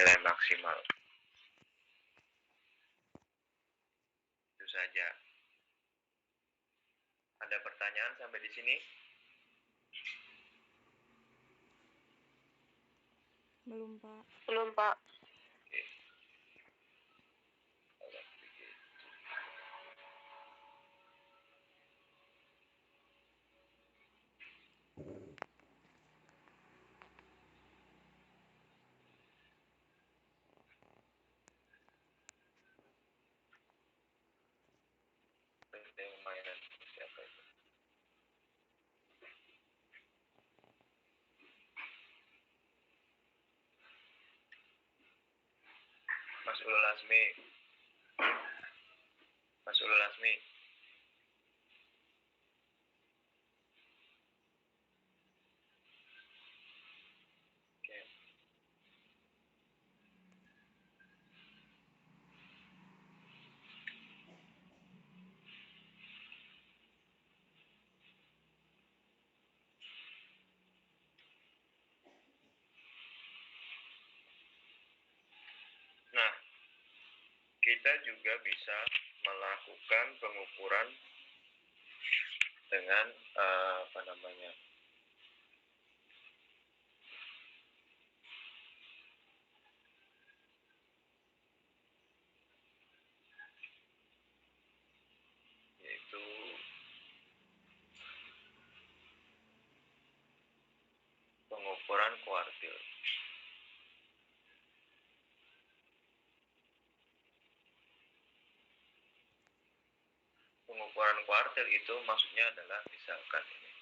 nilai maksimal. Itu saja. Ada pertanyaan sampai di sini? Belum, Pak. Belum, Pak. Oke. Mainan siapa itu? Mas Ulul Asmi. Mas Ulul Asmi. Oke. Nah, kita juga bisa melakukan pengukuran dengan yaitu pengukuran kuartil. Pengukuran kuartil itu maksudnya adalah misalkan ini.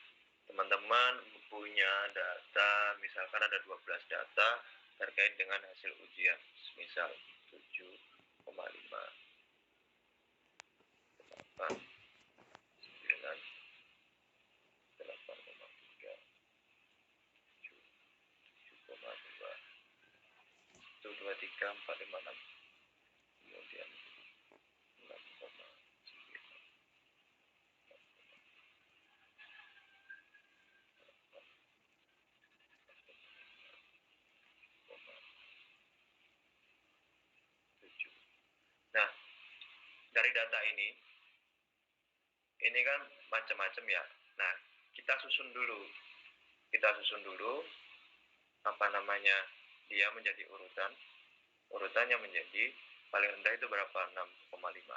Teman-teman punya data, misalkan ada 12 data terkait dengan hasil ujian. Misal 7,5, 8, 9, 8,3, 7,2, 1, 2, 3, 4, 5, 6. Kemudian 6,9. Nah, dari data ini kan macam-macam ya. Nah, kita susun dulu dia menjadi urutannya menjadi paling rendah itu berapa? 6,5,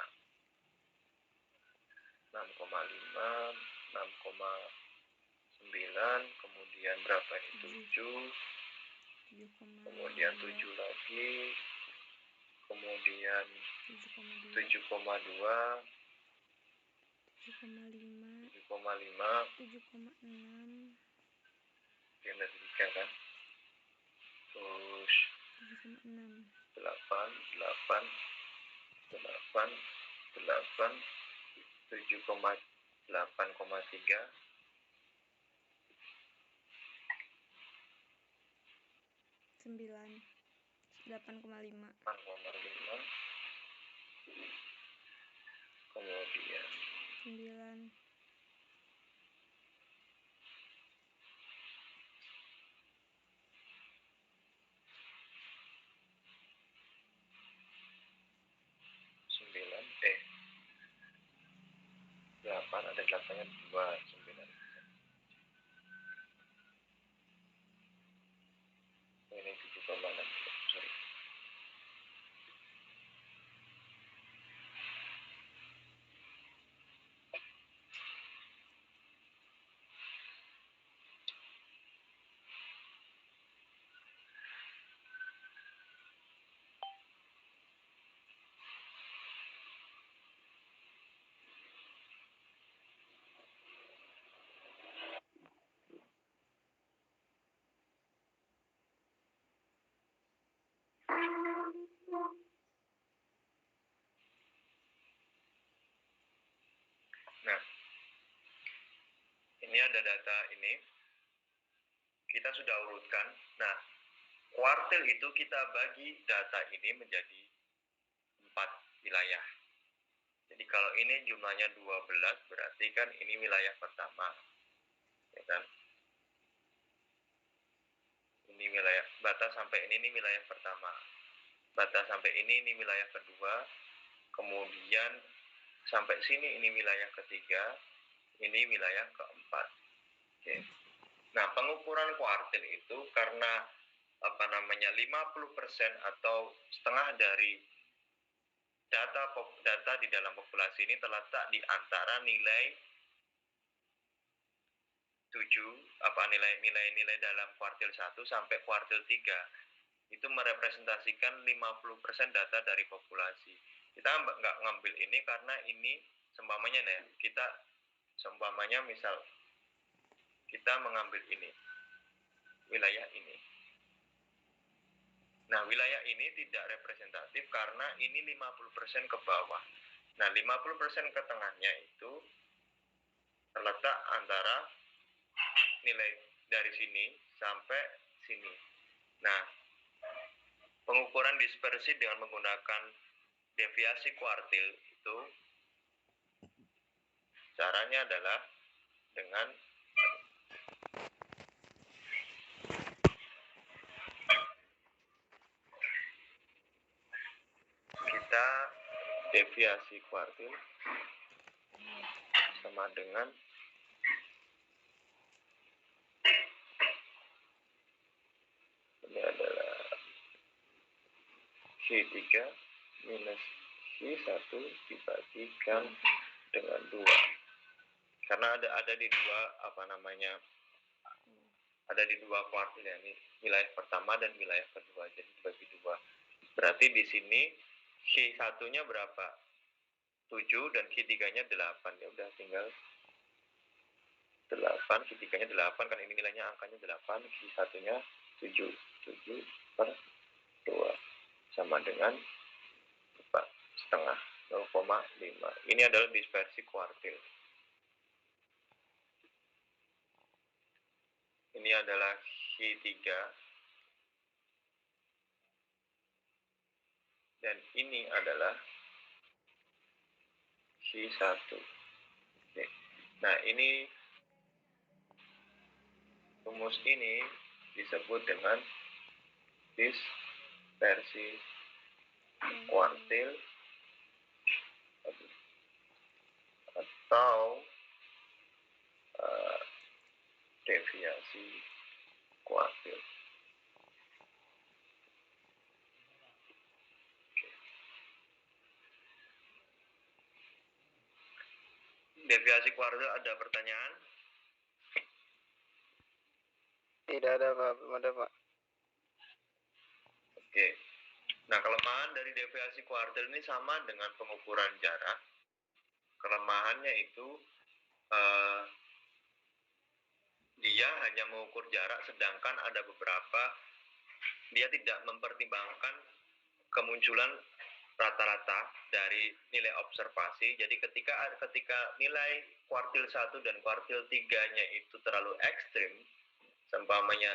6,9, kemudian berapa ini? 7, kemudian 7 lagi, kemudian 7,2, 7,5, 7,6, yang demikian kan? Terus 8, 8, 7,8,3, 8,5, kemudian 9, 8 ada 8-nya 2, 9. Ini 7,6, sorry. Nah, ini ada data ini. Kita sudah urutkan. Nah, kuartil itu kita bagi data ini menjadi 4 wilayah. Jadi kalau ini jumlahnya 12, berarti kan ini wilayah pertama. Ya kan? Ini Ini wilayah batas sampai ini wilayah pertama. Batas sampai ini wilayah kedua. Kemudian sampai sini ini wilayah ketiga. Ini wilayah keempat. Oke. Nah, pengukuran kuartil itu karena 50% atau setengah dari data di dalam populasi ini terletak di antara nilai 7 nilai dalam kuartil 1 sampai kuartil 3. Itu merepresentasikan 50% data dari populasi. Kita nggak ngambil ini karena ini seumpamanya misal kita mengambil ini wilayah ini. Nah, wilayah ini tidak representatif karena ini 50% ke bawah. Nah, 50% ke tengahnya itu terletak antara nilai dari sini sampai sini. Nah, pengukuran dispersi dengan menggunakan deviasi kuartil itu caranya adalah dengan kita deviasi kuartil sama dengan ini adalah Q3 minus Q1 dibagikan dengan 2. Karena ada di dua ada di dua kuartil ya, ini wilayah pertama dan wilayah kedua, jadi dibagi 2. Berarti di sini Q1-nya berapa? 7 dan Q3-nya 8. Ya udah tinggal 8, Q3-nya 8 kan ini nilainya angkanya 8, Q1-nya 7 per 2 sama dengan 4 setengah 0,5. Ini adalah dispersi kuartil. Ini adalah Q3 dan ini adalah Q1. Oke. Nah, ini rumus ini disebut dengan dispersi kuartil atau deviasi kuartil. Deviasi kuartil ada pertanyaan? Tidak ada Pak, belum ada Pak. Oke. Nah, kelemahan dari deviasi kuartil ini sama dengan pengukuran jarak. Kelemahannya itu dia hanya mengukur jarak, sedangkan ada beberapa dia tidak mempertimbangkan kemunculan rata-rata dari nilai observasi. Jadi ketika nilai kuartil 1 dan kuartil 3-nya itu terlalu ekstrim, seumpamanya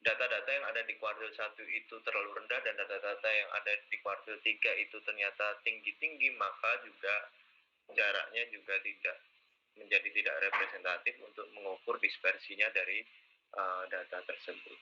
data-data yang ada di kuartil 1 itu terlalu rendah dan data-data yang ada di kuartil 3 itu ternyata tinggi-tinggi, maka juga jaraknya juga menjadi tidak representatif untuk mengukur dispersinya dari data tersebut.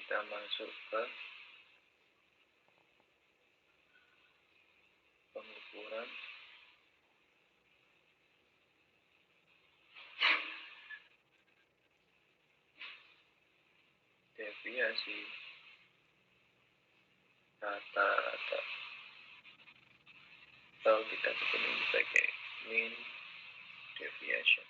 kita masuk ke pengukuran deviasi rata-rata, atau kita sebut sebagai mean deviation.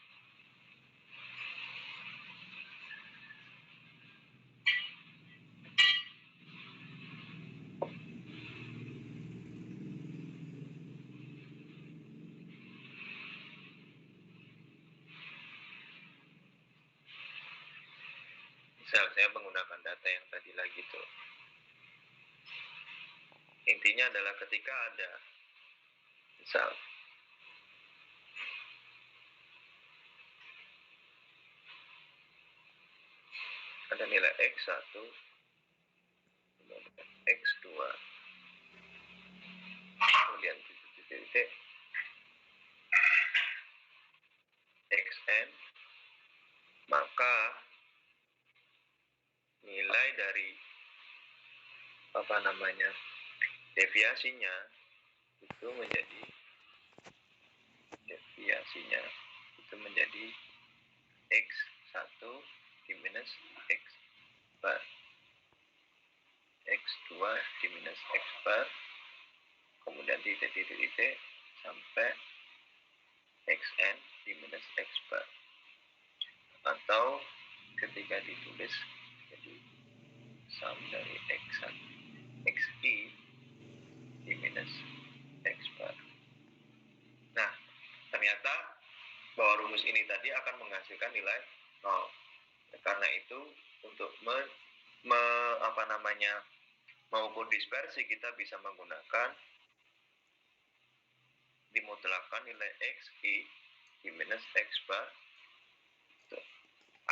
Misal saya menggunakan data yang tadi lagi tuh. Intinya adalah ketika ada misal ada nilai X1, kemudian X2, kemudian titik-titik Xn, maka nilai dari deviasinya itu menjadi X1 diminus X bar, X2 diminus X bar, kemudian titik-titik sampai Xn diminus X bar, atau ketika ditulis jadi sum dari X1 Xi diminus X bar. Nah, ternyata bahwa rumus ini tadi akan menghasilkan nilai 0. Karena itu untuk mengukur dispersi kita bisa menggunakan dimutlakkan nilai Xi diminus X bar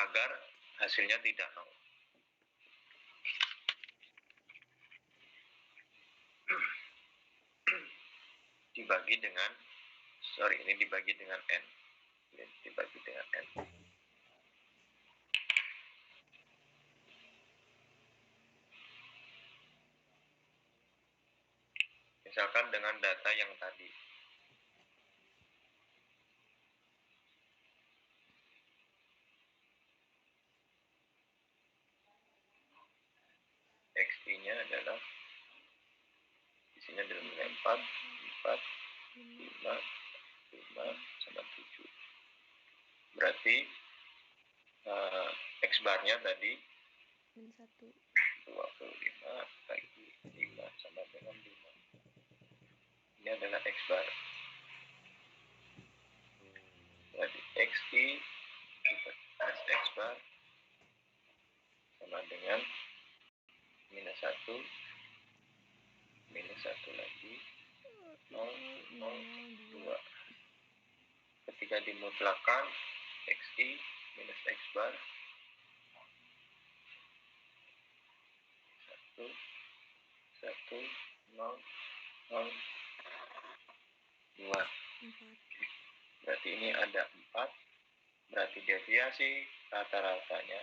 agar hasilnya tidak 0. dibagi dengan N. Dibagi dengan N. Misalkan dengan data yang tadi. X-nya adalah di sini adalah nilai 4, 5 sama 7. Berarti X barnya tadi min 1. 25 bagi 5 sama dengan 5. Ini adalah X bar. Berarti Xi plus X bar sama dengan minus 1 lagi 0, 2. Ketika dimutlakkan Xi minus X bar 1, 0, 0, 2. 4. Berarti ini ada 4. Berarti deviasi rata-ratanya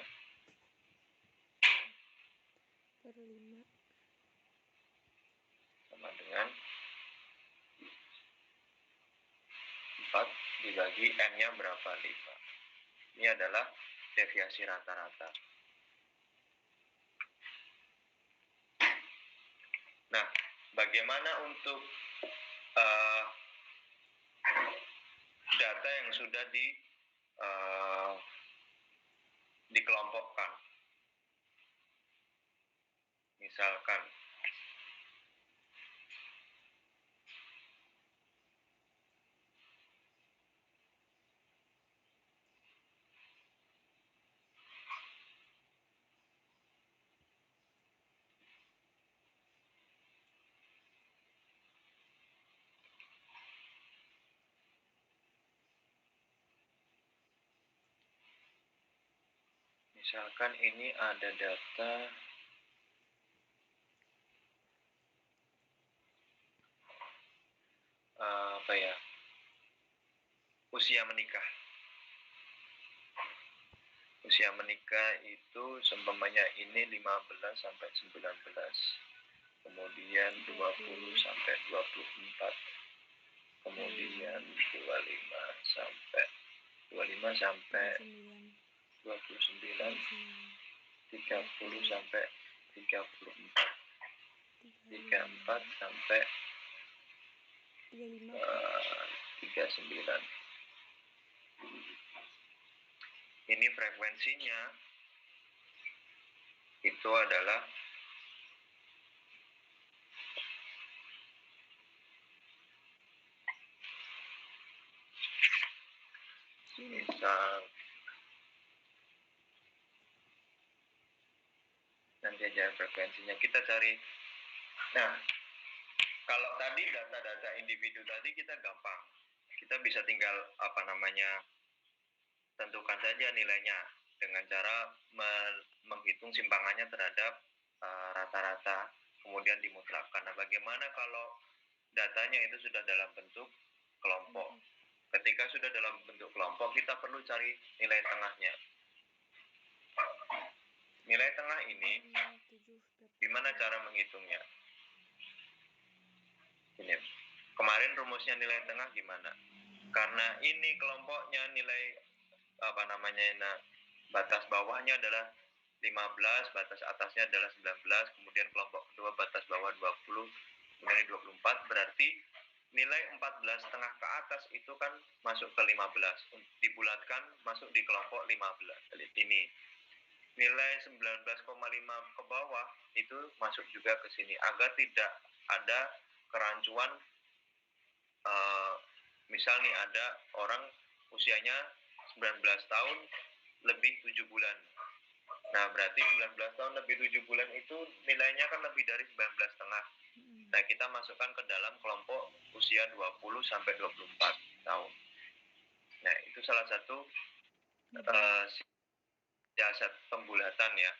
per 5 sama dengan 4 dibagi N-nya berapa? 5. Ini adalah deviasi rata-rata. Nah, bagaimana untuk data yang sudah dikelompokkan? Misalkan ini ada data usia usia menikah itu seumpamanya ini 15 sampai 19, kemudian 20 sampai 24, kemudian 25 sampai 29, 30 sampai 34, 34 sampai 39. Ini frekuensinya itu adalah misal nanti aja frekuensinya kita cari. Nah, kalau tadi data-data individu tadi kita gampang, kita bisa tinggal tentukan saja nilainya dengan cara menghitung simpangannya terhadap rata-rata, kemudian dimutlakkan. Nah, bagaimana kalau datanya itu sudah dalam bentuk kelompok? Ketika sudah dalam bentuk kelompok, kita perlu cari nilai tengahnya. Nilai tengah ini, gimana cara menghitungnya? Ini, kemarin rumusnya nilai tengah gimana? Karena ini kelompoknya nilai batas bawahnya adalah 15, batas atasnya adalah 19, kemudian kelompok kedua batas bawah 20, kemudian 24, berarti nilai 14,5 ke atas itu kan masuk ke 15, dibulatkan masuk di kelompok 15. Ini nilai 19,5 ke bawah itu masuk juga ke sini agar tidak ada kerancuan. Misal nih ada orang usianya 19 tahun lebih 7 bulan. Nah, berarti 19 tahun lebih 7 bulan itu nilainya kan lebih dari 19,5. Nah, kita masukkan ke dalam kelompok usia 20 sampai 24 tahun. Nah, itu salah satu siasat pembulatan ya.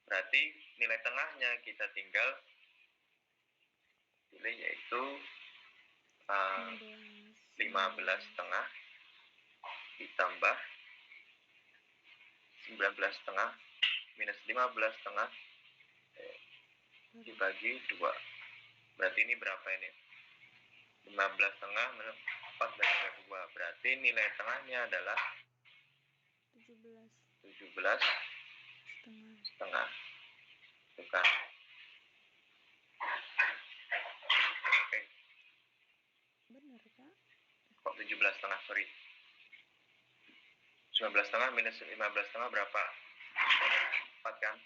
Berarti nilai tengahnya kita tinggal pilih, yaitu 15,5 ditambah 19,5 minus 15,5 dibagi 2. Berarti ini berapa ini? 15,5 minus 4 bagi 2. Berarti nilai tengahnya adalah 17,5. Itu kan. Oke. Benar, Kak? Kok 17,5, sorry. 19,5 minus 15,5 berapa? 4 kan?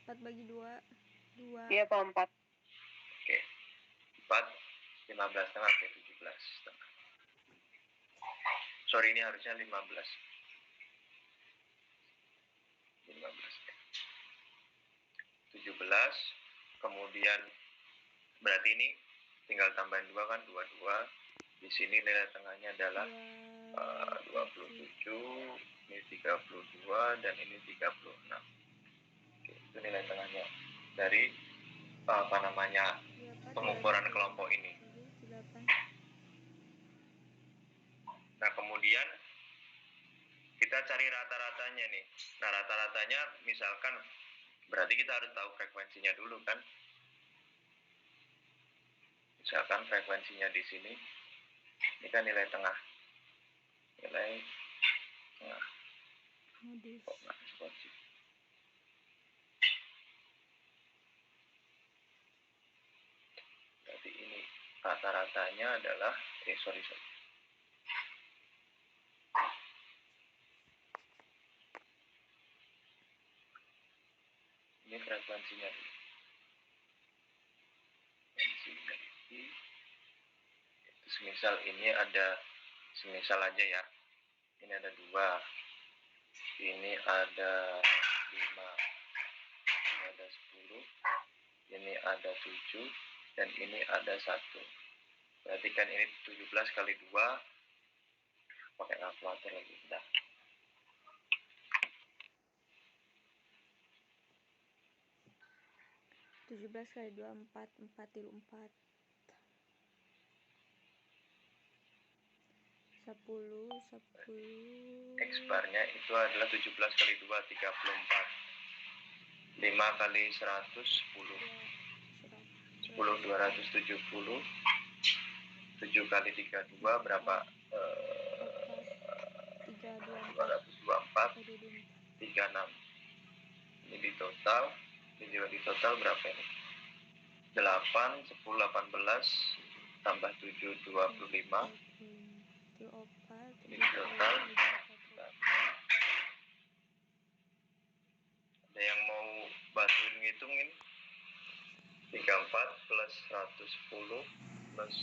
4 bagi 2. 2. Iya, Pak, 4. Oke. 4, 15,5 ke 17,5. Sorry, ini harusnya 15. 17, kemudian berarti ini tinggal tambahin 2 kan, 22. Di sini nilai tengahnya adalah 27, ini 32, dan ini 36. Oke, itu nilai tengahnya dari pengukuran kelompok ini. Nah, kemudian kita cari rata-ratanya nih. Nah, rata-ratanya misalkan berarti kita harus tahu frekuensinya dulu kan. Misalkan frekuensinya di sini, ini kan nilai tengah. Nilai tengah. Kok nggak responsif? Berarti ini rata-ratanya adalah, sorry. Ini frekuensinya dulu. Semisal ini ada, semisal aja ya, ini ada 2, ini ada 5, ini ada 10, ini ada 7, dan ini ada 1. Berarti kan ini 17 kali 2, pakai kalkulator lagi. Bentar. 17 kali 2, 4. 4 tilu 4. 10. X barnya itu adalah 17 kali 2, 34. 5 kali 100, 10. 10, 270. 7 kali 32 berapa? 224, 36. Ini di total, berapa ini? 8, 10, 18, tambah 7, 25. Ini di total. Ada yang mau bantuin ngitungin? 34 plus 110 plus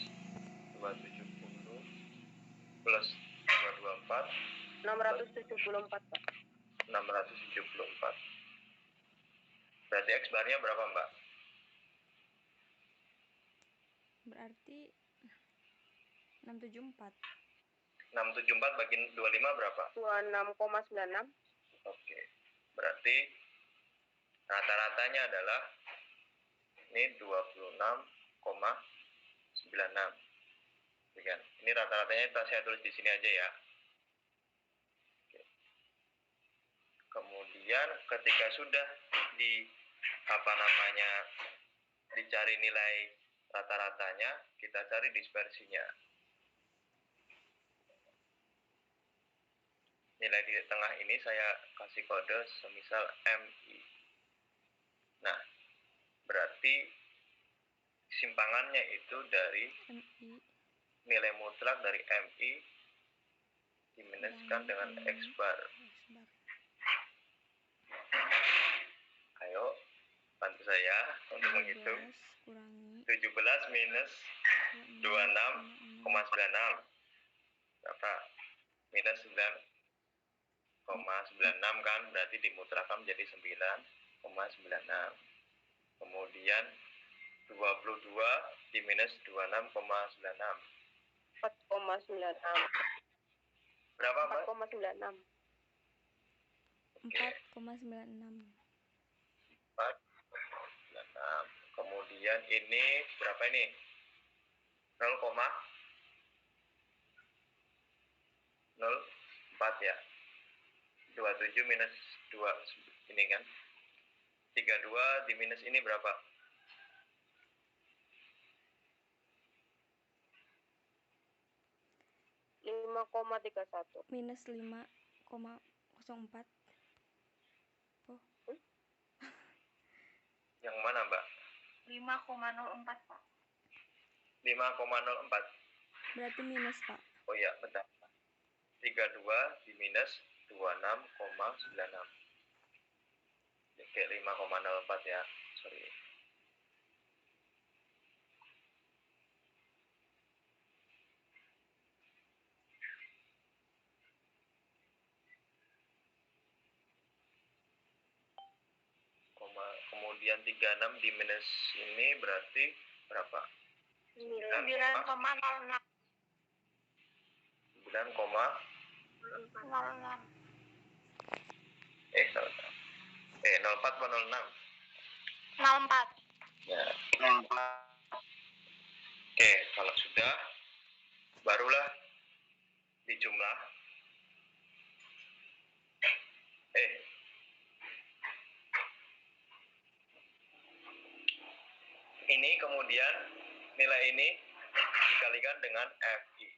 270 plus 224 674, Pak. 674. Berarti X barnya berapa, Mbak? Berarti 674. 674 bagi 25 berapa? 26,96. Oke. Berarti rata-ratanya adalah ini 26,96. Ini rata-ratanya saya tulis di sini aja ya. Oke. Kemudian ketika sudah dicari nilai rata-ratanya, kita cari dispersinya. Nilai di tengah ini saya kasih kode semisal MI. Nah, berarti simpangannya itu dari nilai mutlak dari MI diminuskan dengan X bar. Ayo, bantu saya untuk menghitung. 17 minus 26,96 berapa? Minus 9,96 kan, berarti dimutlakkan menjadi 9,96. Kemudian 22 diminus 26,96. 4,96. Berapa, Mbak? 4,96. 4,96. 4,96. Kemudian ini berapa ini? 0,04 ya. 27 minus 2 ini kan. 32 diminus ini berapa? 5,31. Minus 5,04. Yang mana, Mbak? 5,04, Pak. 5,04. Berarti minus, Pak. Oh iya, bentar. 32 diminus 26,96. Oke, 5,04 ya. Sorry. Kemudian 36 diminus ini berarti berapa? 9,06. 04 atau 06? 04. Ya. Oke, kalau sudah barulah dijumlah. Ini kemudian nilai ini dikalikan dengan FI.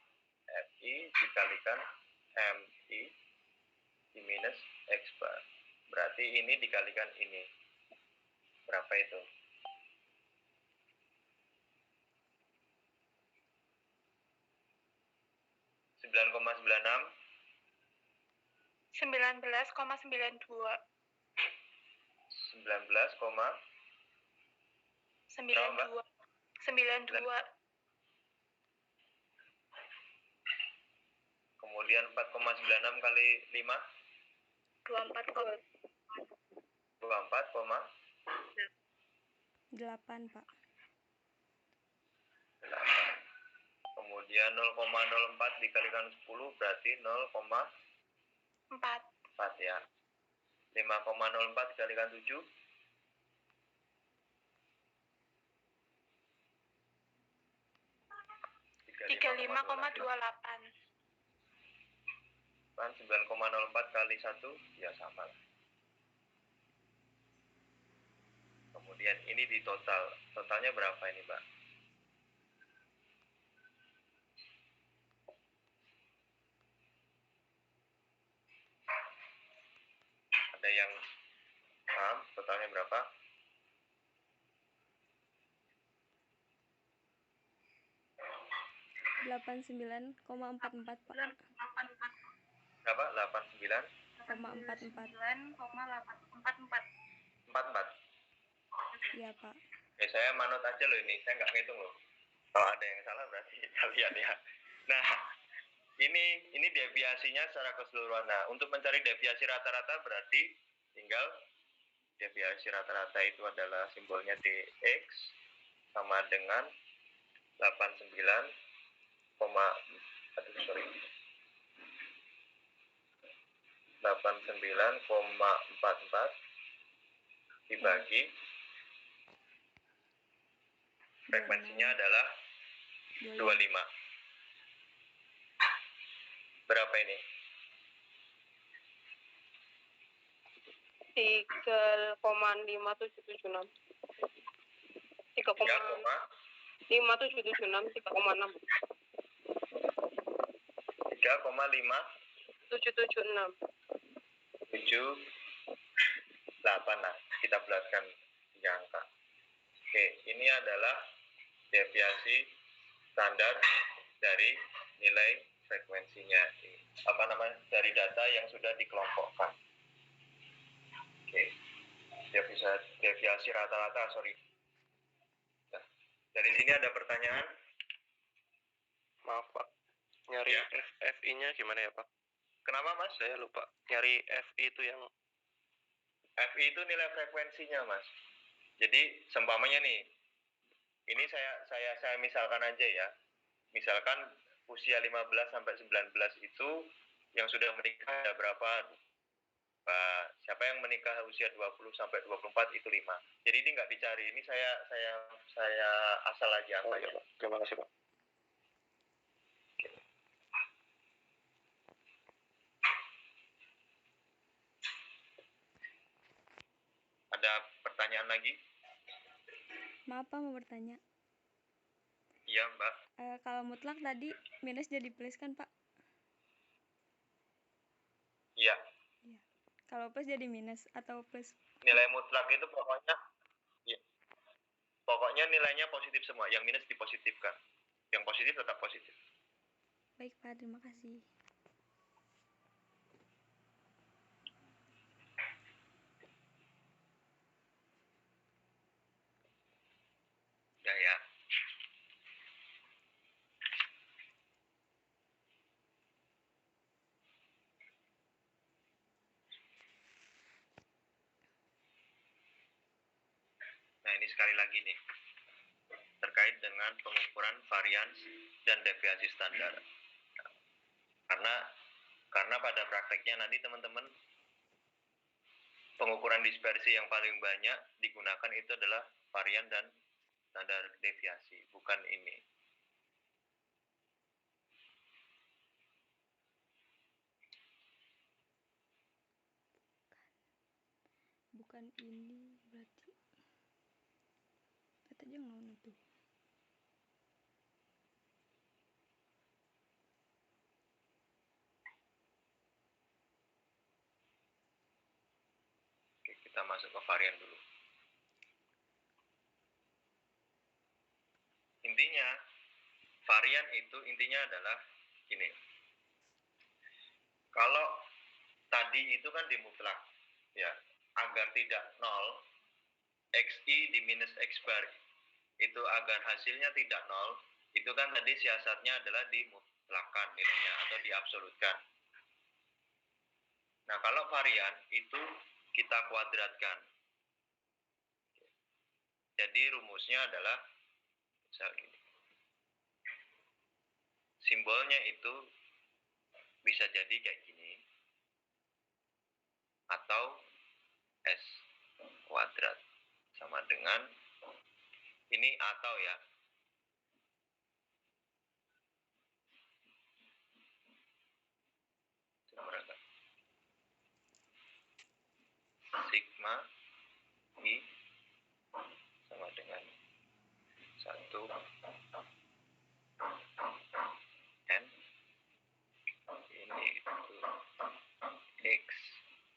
FI dikalikan MI diminus X bar. Berarti ini dikalikan ini. Berapa itu? Sembilan koma 19,92. 92. Kemudian 4,96 kali 5? 24. 8, Pak. 8. Kemudian 0,04 dikalikan 10 berarti 0,4 ya. 5,04 dikalikan 7 35,28. kan 9,04 kali 1 ya sama lah. Kemudian ini di totalnya berapa ini Mbak? Ada yang paham totalnya berapa? 89,44 Pak. Berapa? 89,44. 9,44. Iya Pak. Saya manut aja loh ini, saya nggak ngitung loh. Kalau ada yang salah berarti kalian ya. Nah, ini deviasinya secara keseluruhan. Nah, untuk mencari deviasi rata-rata berarti tinggal deviasi rata-rata itu adalah simbolnya dx sama dengan 89,44 dibagi frekuensinya adalah 25. Berapa ini? 3,5776. 3,5776, 3,6. 3,5776. 78. Nah, kita bulatkan 3 angka. Oke, ini adalah deviasi standar dari nilai frekuensinya. Dari data yang sudah dikelompokkan. Oke, deviasi rata-rata, sorry. Nah, dari sini ada pertanyaan? Maaf Pak, nyari Ya. FI-nya gimana ya Pak? Kenapa Mas? Saya lupa. Nyari FI itu yang FI itu nilai frekuensinya Mas. Jadi seumpamanya nih, ini saya misalkan aja ya. Misalkan usia 15 sampai 19 itu yang sudah menikah ada berapa? Siapa yang menikah usia 20 sampai 24 itu 5. Jadi ini nggak dicari. Ini saya asal aja Oh angkanya. iya Pak, terima kasih Pak. Ada pertanyaan lagi? Maaf Pak, mau bertanya. Iya Mbak. Kalau mutlak tadi minus jadi plus kan Pak? Iya. Iya. Kalau plus jadi minus atau plus? Nilai mutlak itu pokoknya nilainya positif semua. Yang minus dipositifkan. Yang positif tetap positif. Baik Pak, terima kasih. Ya. Nah, ini sekali lagi nih. Terkait dengan pengukuran varians dan deviasi standar. Karena pada prakteknya nanti teman-teman pengukuran dispersi yang paling banyak digunakan itu adalah varian dan standar deviasi, bukan ini. Bukan ini berarti. Kata aja nggak tuh. Oke, kita masuk ke varian dulu. Intinya, varian itu intinya adalah ini. Kalau tadi itu kan dimutlak, ya, agar tidak 0, xi di minus x bar itu agar hasilnya tidak 0, itu kan tadi siasatnya adalah dimutlakan nilainya atau diabsolutkan. Nah, kalau varian itu kita kuadratkan. Jadi rumusnya adalah misal gini. Simbolnya itu bisa jadi kayak gini. Atau S kuadrat sama dengan ini atau ya. Nomor sigma I sama dengan 1 N ini itu X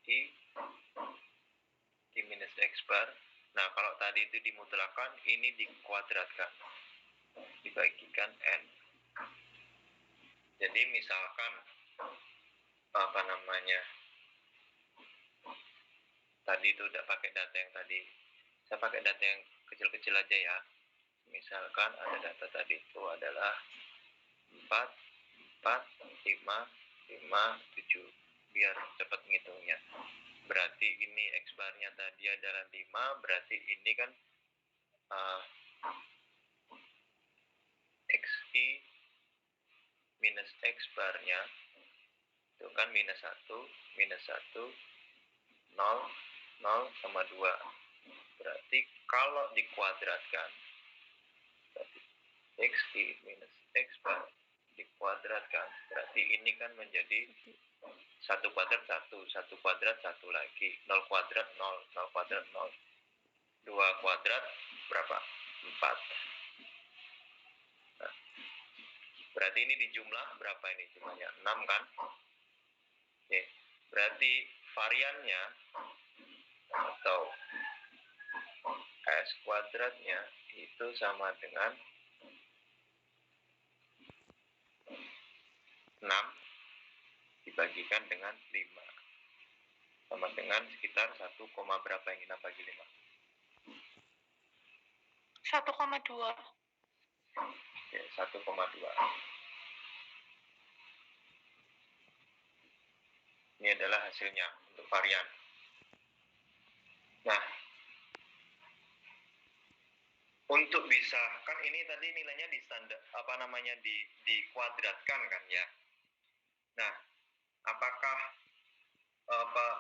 I di minus X bar. Nah, kalau tadi itu dimutlakan, ini dikuadratkan, dibagikan N. Jadi misalkan apa namanya, tadi itu udah pakai data yang tadi, saya pakai data yang kecil-kecil aja ya. Misalkan ada data tadi itu adalah 4, 4, 5, 5, 7, biar cepat ngitungnya. Berarti ini X barnya tadi adalah 5, berarti ini kan XI minus X barnya itu kan minus 1, 0, 0 sama 2. Berarti kalau dikuadratkan, berarti XI minus X bar dikuadratkan, berarti ini kan menjadi 1 kuadrat 1, 1 kuadrat 1 lagi, 0 kuadrat 0, 0 kuadrat 0, 2 kuadrat berapa? 4. Nah, berarti ini dijumlah berapa ini jumlahnya? 6 kan? Oke, berarti variannya atau S kuadratnya itu sama dengan 6 dibagikan dengan 5 sama dengan sekitar 1, berapa yang 6 bagi 5? 1,2. Oke, 1,2. Ini adalah hasilnya untuk varian. Nah, untuk bisa, kan ini tadi nilainya di standar, dikuadratkan kan ya. Nah, apakah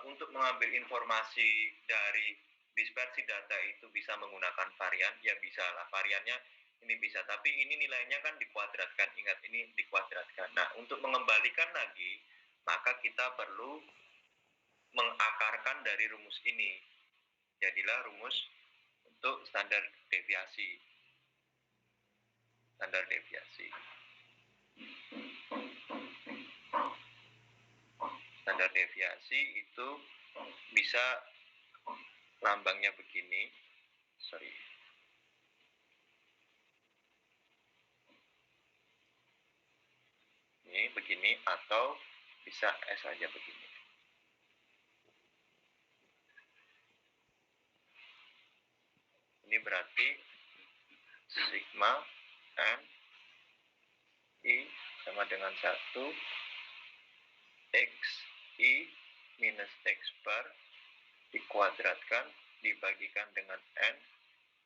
untuk mengambil informasi dari dispersi data itu bisa menggunakan varian? Ya bisa lah, variannya ini bisa, tapi ini nilainya kan dikuadratkan, ingat ini dikuadratkan. Nah, untuk mengembalikan lagi, maka kita perlu mengakarkan dari rumus ini. Jadilah rumus untuk standar deviasi. Standar deviasi. Standar deviasi itu bisa lambangnya begini. Sorry. Ini begini atau bisa S aja begini. Ini berarti sigma N I sama dengan 1 X I minus X bar dikuadratkan dibagikan dengan N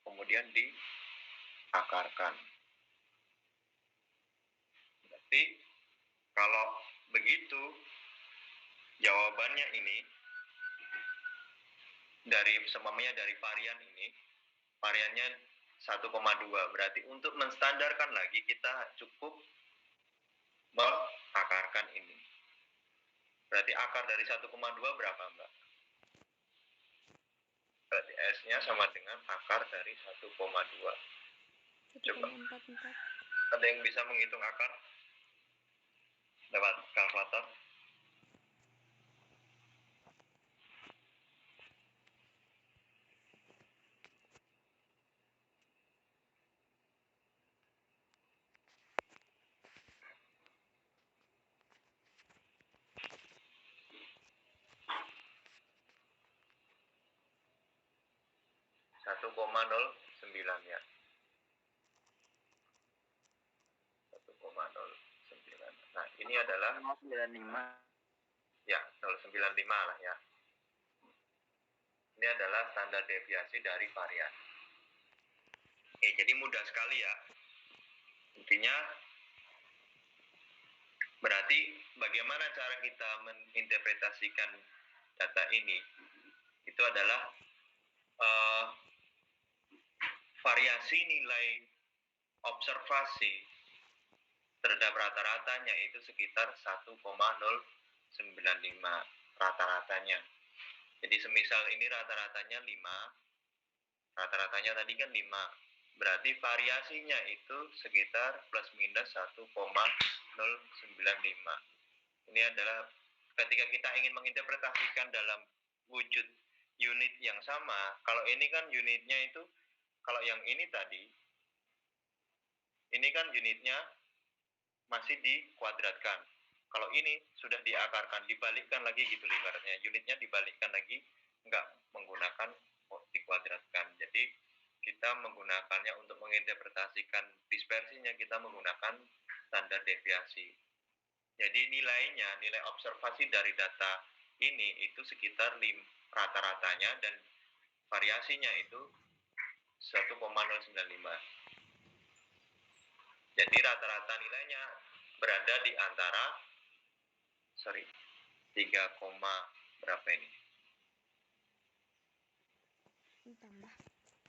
kemudian diakarkan. Berarti kalau begitu jawabannya ini dari semuanya dari varian ini, variannya 1,2. Berarti untuk menstandarkan lagi kita cukup mengakarkan ini. Berarti akar dari 1,2 berapa, Mbak? Berarti S-nya sama dengan akar dari 1,2. 1,44. Ada yang bisa menghitung akar lewat kalkulator? Satu koma 0,9 ya. 1,09. Nah, ini adalah 095. ya 0,95 lah ya. Ini adalah standar deviasi dari varian. Oke, jadi mudah sekali ya. Intinya berarti bagaimana cara kita menginterpretasikan data ini? Itu adalah variasi nilai observasi terhadap rata-ratanya itu sekitar 1,095 rata-ratanya. Jadi semisal ini rata-ratanya 5, rata-ratanya tadi kan 5, berarti variasinya itu sekitar plus minus 1,095. Ini adalah ketika kita ingin menginterpretasikan dalam wujud unit yang sama. Kalau ini kan unitnya itu, kalau yang ini tadi, ini kan unitnya masih dikuadratkan. Kalau ini sudah diakarkan, dibalikkan lagi gitu ibaratnya. Unitnya dibalikkan lagi, nggak menggunakan dikuadratkan. Jadi kita menggunakannya untuk menginterpretasikan dispersinya, kita menggunakan standar deviasi. Jadi nilainya, nilai observasi dari data ini itu sekitar rata-ratanya dan variasinya itu 1,095. Jadi rata-rata nilainya berada di antara 3, berapa ini? Tambah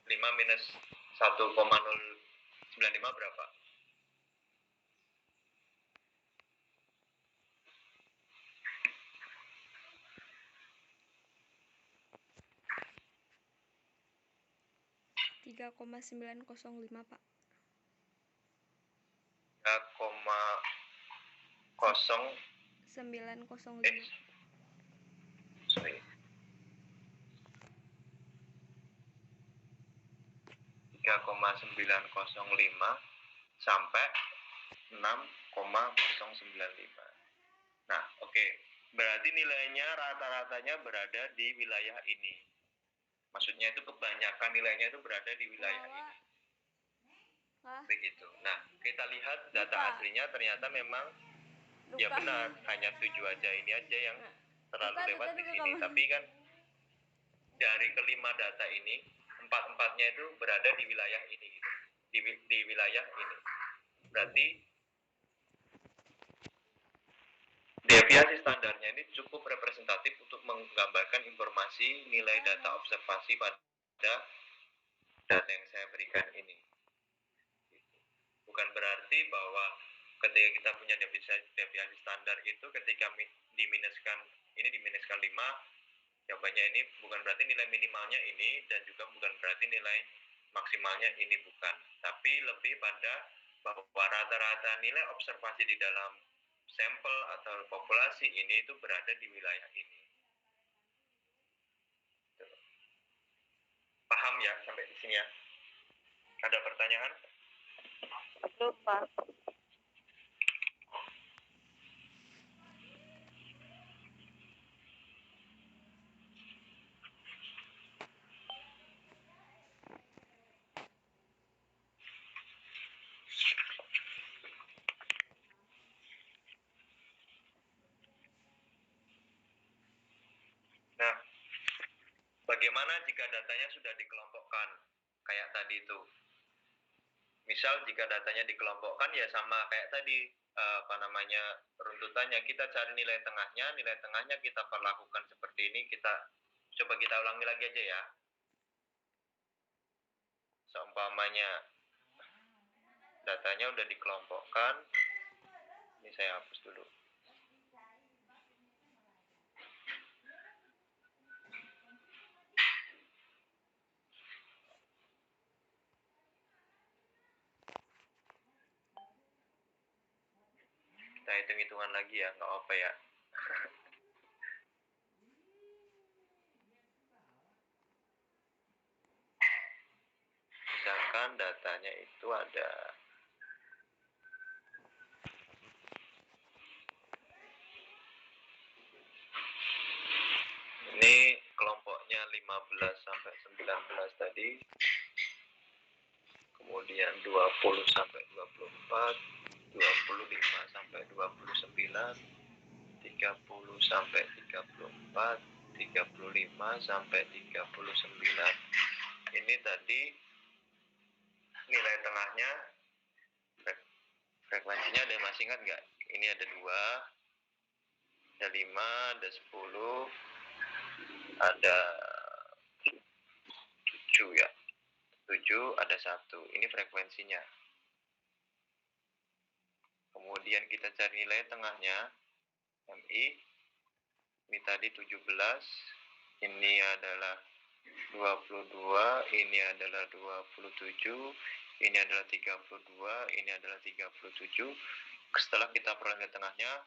5 minus 1,095 berapa? tiga 3,905 Pak. 3,0 905. sorry. 3,905 sampai 6,095. Nah, oke. Berarti nilainya rata-ratanya berada di wilayah ini. Maksudnya itu kebanyakan nilainya itu berada di wilayah ini. Begitu. Nah, kita lihat data aslinya ternyata memang ya benar, hanya 7 aja, ini aja yang terlalu lewat di sini. Tapi kan dari kelima data ini, 4-4-nya itu berada di wilayah ini gitu. Di wilayah ini. Berarti deviasi standarnya ini cukup representatif untuk menggambarkan informasi nilai data observasi pada data yang saya berikan ini. Bukan berarti bahwa ketika kita punya deviasi standar itu ketika diminuskan 5, jawabannya ini bukan berarti nilai minimalnya ini dan juga bukan berarti nilai maksimalnya ini, bukan. Tapi lebih pada bahwa rata-rata nilai observasi di dalam sampel atau populasi ini itu berada di wilayah ini. Paham ya sampai di sini ya? Ada pertanyaan? Lupa. Nah, bagaimana jika datanya sudah dikelompokkan? Kayak tadi itu. Misal jika datanya dikelompokkan ya sama kayak tadi, runtutannya. Kita cari nilai tengahnya kita perlakukan seperti ini. Coba kita ulangi lagi aja ya. Seumpamanya datanya udah dikelompokkan. Ini saya hapus dulu. Kita hitung-hitungan lagi ya, nggak apa ya. Misalkan datanya itu ada ini kelompoknya 15 sampai 19 tadi. Kemudian 20 sampai 24, 25 sampai 29, 30 sampai 34, 35 sampai 39. Ini tadi nilai tengahnya, frekuensinya ada yang masih ingat nggak? Ini ada 2, ada 5, ada 10, ada 7 ya. 7, ada 1. Ini frekuensinya. Kemudian kita cari nilai tengahnya, MI. Ini tadi 17, ini adalah 22, ini adalah 27, ini adalah 32, ini adalah 37. Setelah kita peroleh tengahnya,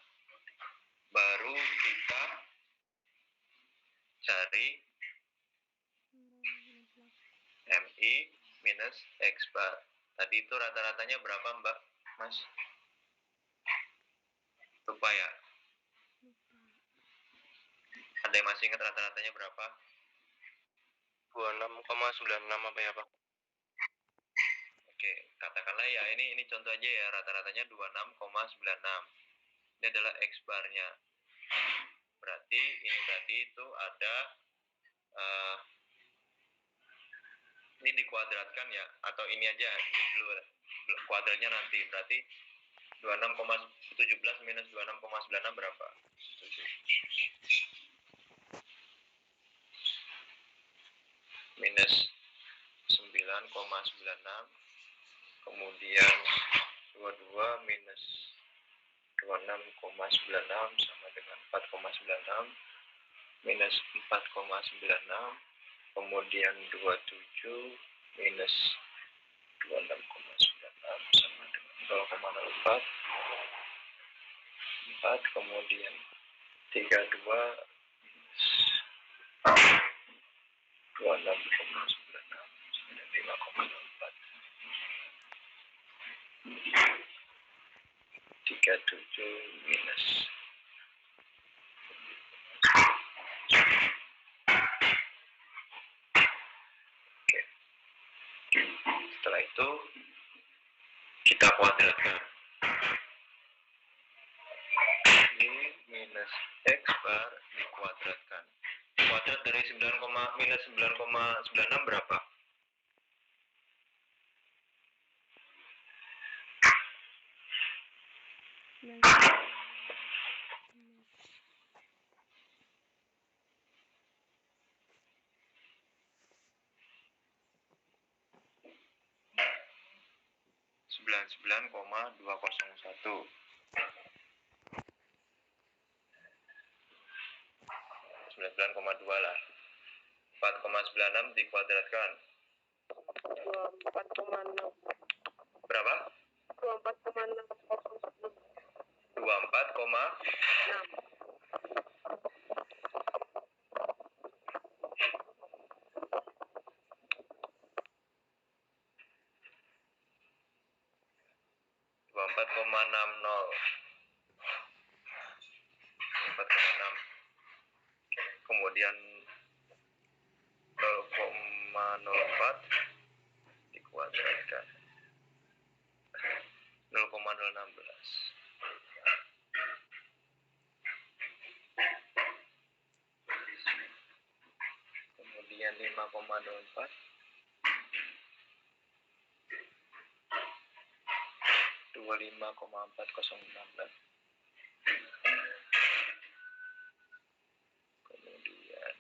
baru kita cari MI minus X bar. Tadi itu rata-ratanya berapa, Mbak? Mas? Lupa ya? Ada yang masih ingat rata-ratanya berapa? 26,96 apa ya, Pak? Oke, katakanlah ya, ini contoh aja ya, rata-ratanya 26,96. Ini adalah X barnya. Berarti ini tadi itu ada ini dikuadratkan ya, atau ini aja, ini dulu kuadratnya nanti. Berarti 26,17 minus 26,96 berapa? Minus 9,96, kemudian 22 minus 26,96 sama dengan 4,96, minus 4,96, kemudian 27 minus 26,96 sama dengan 0,04, 4, kemudian 32 minus 26,96 sama dengan 5,04, 37 minus setelah itu kita kuadratkan. Ini minus X bar dikuadratkan. Kuadrat dari minus 9,96 berapa? Sembilan 99,2 lah. 4,96 dikuadratkan. 24,6. Berapa? 24,6. 24,6. Empat koma enam nol. 4,6. Kemudian 0,04 dikuadratkan. 0,016. Kemudian 5,04. 25,4016. Kemudian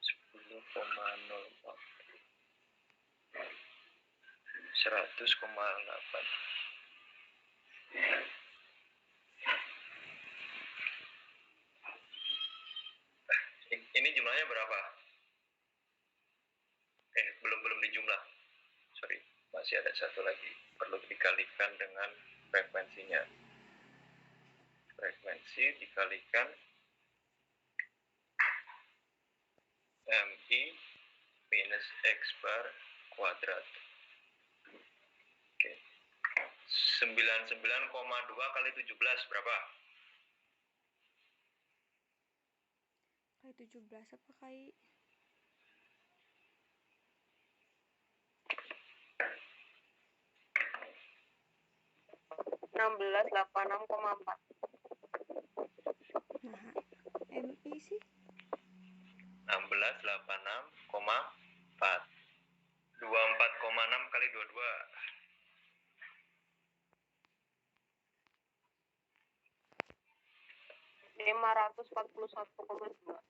10,04. 100,8. Ini jumlahnya berapa? Belum dijumlah. Sorry, masih ada satu lagi. Perlu dikalikan dengan frekuensinya. Frekuensi dikalikan MI minus X bar kuadrat. Oke. 99,2 kali 17 berapa? Kali 17 apa kali 16,86,4. nah MI sih 16,86,4. 24,6 kali 22. 541,2.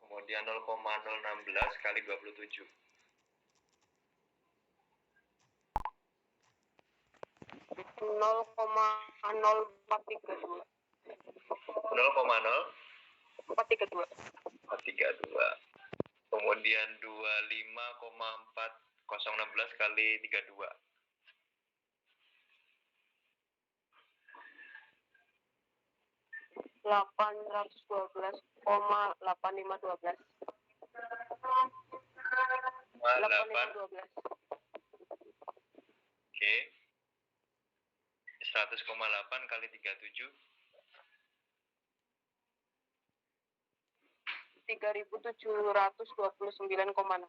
Kemudian 0,016 kali 27. 5 0,0432. 0,0432. 432. Kemudian 25,4016 kali 32. 812,8512. 8512. Oke. 100,8 kali 37. 3729,6.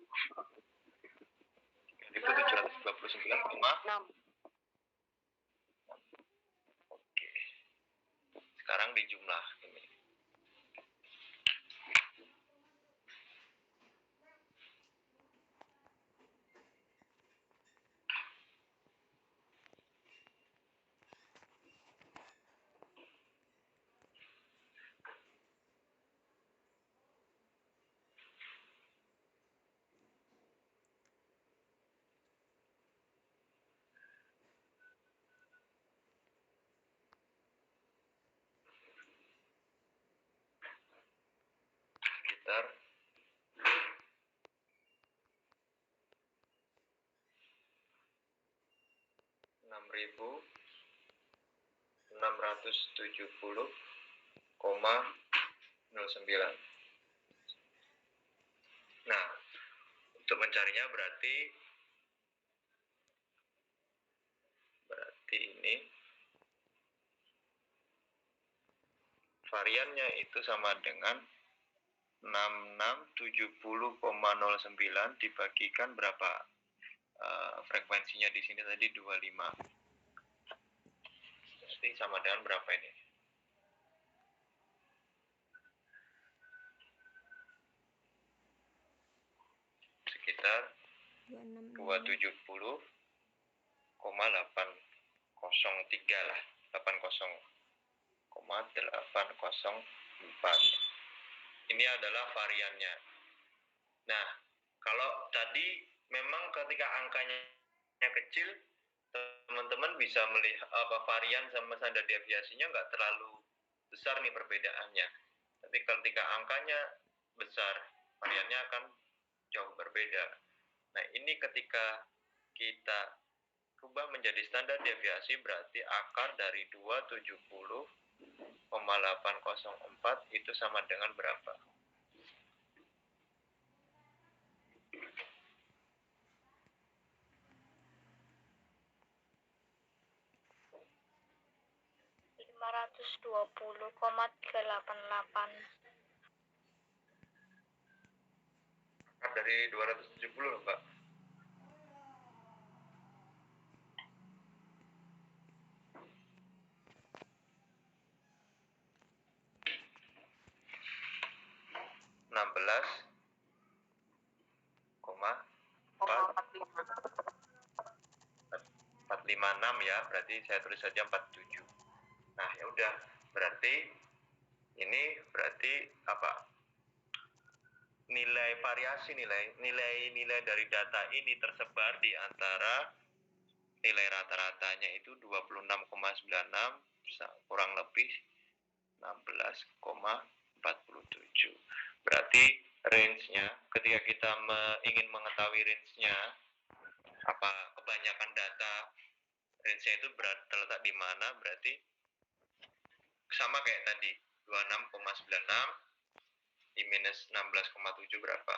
3729,6. 6. Oke. Sekarang dijumlah ini. Sekitar 6.670,09. Nah, untuk mencarinya berarti ini variannya itu sama dengan 6670,09 dibagikan berapa? Frekuensinya di sini tadi 25. Jadi sama dengan berapa ini? Sekitar 270,803 lah. 80,804. Ini adalah variannya. Nah, kalau tadi memang ketika angkanya kecil, teman-teman bisa melihat varian sama standar deviasinya nggak terlalu besar nih perbedaannya. Tapi ketika angkanya besar, variannya akan jauh berbeda. Nah, ini ketika kita rubah menjadi standar deviasi berarti akar dari 270,804 itu sama dengan berapa? Akar dari 270 loh, Mbak. enam ya, berarti saya tulis saja 47. Nah, ya udah, berarti ini berarti apa? Nilai variasi nilai dari data ini tersebar di antara nilai rata-ratanya itu 26,96 kurang lebih 16,47. Berarti range-nya ketika kita ingin mengetahui range-nya apa kebanyakan data range-nya itu terletak di mana, berarti sama kayak tadi 26,96 di minus 16,7 berapa?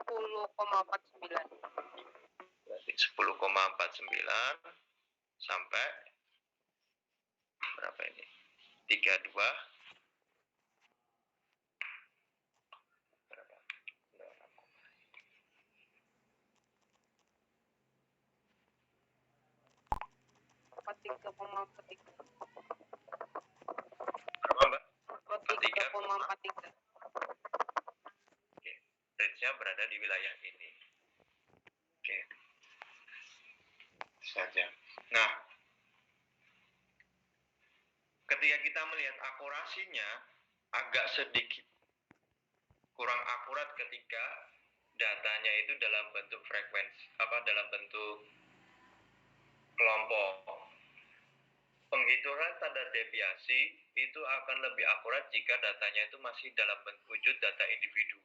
10,49. Berarti 10,49 sampai berapa ini? 32 berapa? 43,43. Berapa, Mbak? 43,43. Oke. Range-nya berada di wilayah ini. Oke. Saja. Nah, ketika kita melihat akurasinya agak sedikit kurang akurat ketika datanya itu dalam bentuk frekuensi dalam bentuk kelompok. penghitungan standar deviasi itu akan lebih akurat jika datanya itu masih dalam wujud data individu.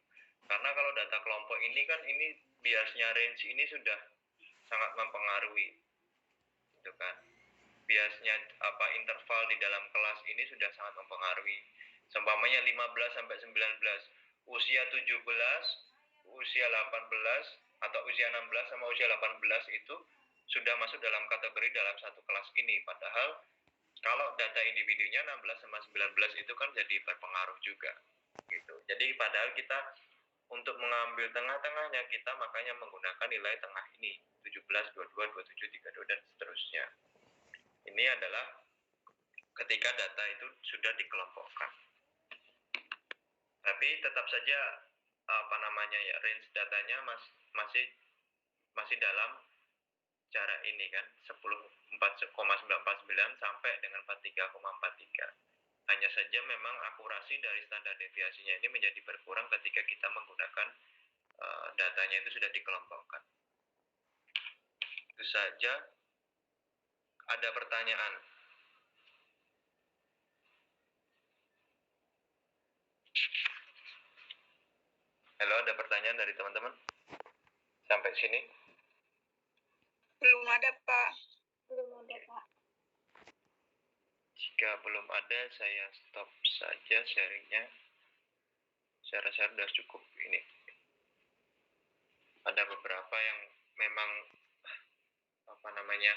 Karena kalau data kelompok ini kan ini biasnya range ini sudah sangat mempengaruhi, gitu kan. Biasnya interval di dalam kelas ini sudah sangat mempengaruhi. Seumpamanya 15 sampai 19, usia 17, usia 18 atau usia 16 sama usia 18 itu sudah masuk dalam kategori dalam satu kelas ini. Padahal kalau data individunya 16 sama 19 itu kan jadi berpengaruh juga. Gitu. Jadi padahal kita untuk mengambil tengah-tengahnya kita makanya menggunakan nilai tengah ini 17, 22, 27, 32 dan seterusnya. Ini adalah ketika data itu sudah dikelompokkan. Tapi tetap saja range datanya masih dalam cara ini kan 10,949 sampai dengan 43,43. Hanya saja memang akurasi dari standar deviasinya ini menjadi berkurang ketika kita menggunakan datanya itu sudah dikelompokkan. Itu saja. Ada pertanyaan? Halo, ada pertanyaan dari teman-teman? Sampai sini? Belum ada, Pak. Belum ada, Pak. Jika belum ada, saya stop saja sharingnya. Saya rasa sudah cukup ini. Ada beberapa yang memang